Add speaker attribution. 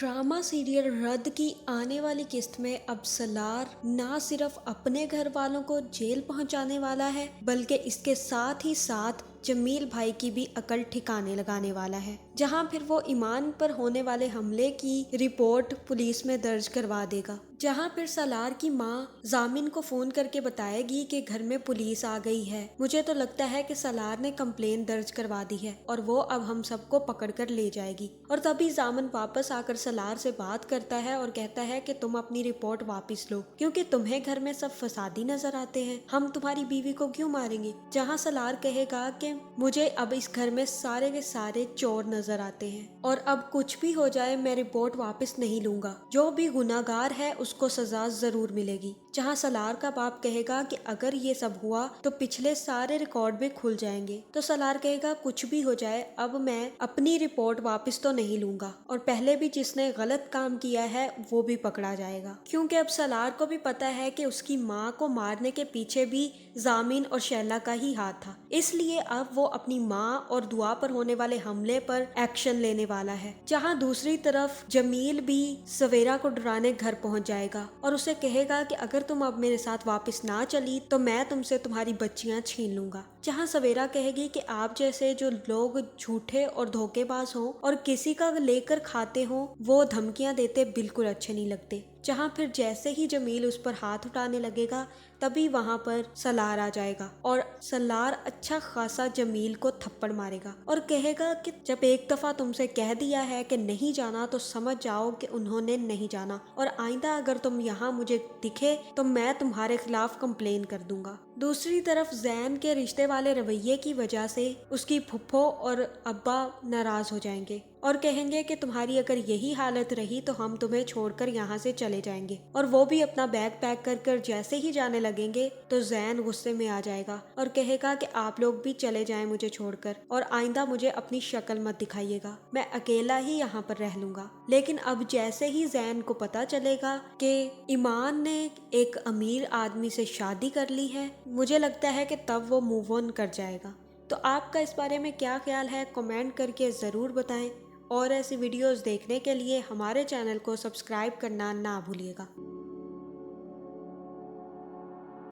Speaker 1: Drama serial रद्द की आने वाली किस्त में अब सलार ना सिर्फ अपने घर वालों को जेल पहुंचाने वाला है बल्कि इसके साथ ही साथ जमील भाई की भी अकल ठिकाने लगाने वाला है, जहां फिर वो ईमान पर होने वाले हमले की रिपोर्ट पुलिस में दर्ज करवा देगा। जहां फिर सलार की मां जामिन को फोन करके बताएगी कि घर में पुलिस आ गई है। मुझे तो लगता है कि सलार ने कंप्लेन दर्ज करवा दी है और वो अब हम सबको पकड़ कर ले जाएगी। और तभी जामिन वापस आकर सलार से बात करता है और कहता है कि तुम अपनी रिपोर्ट वापस लो, क्योंकि तुम्हें घर में सब फसादी नजर आते हैं, हम तुम्हारी बीवी को क्यों मारेंगे। जहां सलार कहेगा कि मुझे अब इस घर में सारे के सारे चोर नजर आते हैं और अब कुछ भी हो जाए मैं रिपोर्ट वापस नहीं लूंगा, जो भी गुनाहगार है उसको सजा जरूर मिलेगी। जहां सलार का बाप कहेगा कि अगर ये सब हुआ तो पिछले सारे रिकॉर्ड भी खुल जाएंगे। तो सलार कहेगा कुछ भी हो जाए अब मैं अपनी रिपोर्ट वापस तो नहीं लूंगा और पहले भी जिसने गलत काम किया है वो भी पकड़ा जाएगा, क्योंकि अब सलार को भी पता है कि उसकी माँ को मारने के पीछे भी जामिन और शैला का ही हाथ था। इसलिए अब वो अपनी माँ और दुआ पर होने वाले हमले पर एक्शन लेने वाला है। जहाँ दूसरी तरफ जमील भी सवेरा को डराने घर पहुंच जाएगा और उसे कहेगा कि अगर तुम अब मेरे साथ वापस ना चली तो मैं तुमसे तुम्हारी बच्चियां छीन लूंगा। जहाँ सवेरा कहेगी कि आप जैसे जो लोग झूठे और धोखेबाज हो और किसी का लेकर खाते हो वो धमकियां देते बिल्कुल अच्छे नहीं लगते। जहाँ फिर जैसे ही जमील उस पर हाथ उठाने लगेगा तभी वहाँ पर सलार आ जाएगा और सलार अच्छा खासा जमील को थप्पड़ मारेगा और कहेगा कि जब एक दफा तुमसे कह दिया है कि नहीं जाना तो समझ जाओ कि उन्होंने नहीं जाना और आइंदा अगर तुम यहाँ मुझे दिखे तो मैं तुम्हारे खिलाफ कंप्लेन कर दूंगा। दूसरी तरफ जैन के रिश्ते वाले रवैये की वजह से उसकी फुफ्फो और अब्बा नाराज हो जाएंगे और कहेंगे कि तुम्हारी अगर यही हालत रही तो हम तुम्हें छोड़कर यहाँ से चले जाएंगे। और वो भी अपना बैग पैक कर जैसे ही जाने लगेंगे तो जैन गुस्से में आ जाएगा और कहेगा कि आप लोग भी चले जाएं मुझे छोड़कर और आइंदा मुझे अपनी शक्ल मत दिखाइएगा, मैं अकेला ही यहाँ पर रह लूंगा। लेकिन अब जैसे ही जैन को पता चलेगा कि ईमान ने एक अमीर आदमी से शादी कर ली है, मुझे लगता है कि तब वो मूव ऑन कर जाएगा। तो आपका इस बारे में क्या ख्याल है, कमेंट करके ज़रूर बताएं और ऐसी वीडियोस देखने के लिए हमारे चैनल को सब्सक्राइब करना ना भूलिएगा।